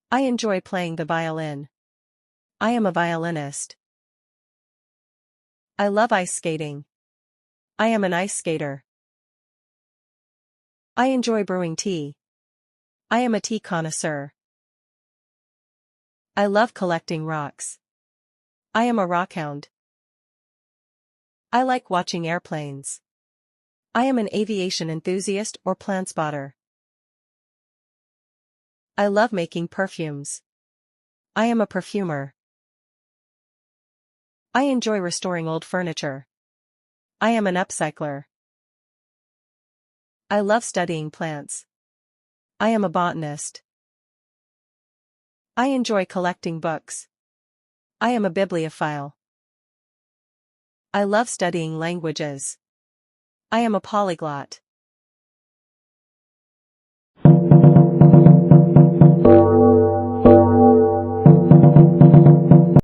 I enjoy playing the violin. I am a violinist. I love ice skating. I am an ice skater. I enjoy brewing tea. I am a tea connoisseur. I love collecting rocks. I am a rockhound. I like watching airplanes. I am an aviation enthusiast or plant spotter. I love making perfumes. I am a perfumer. I enjoy restoring old furniture. I am an upcycler. I love studying plants. I am a botanist. I enjoy collecting books. I am a bibliophile. I love studying languages. I am a polyglot.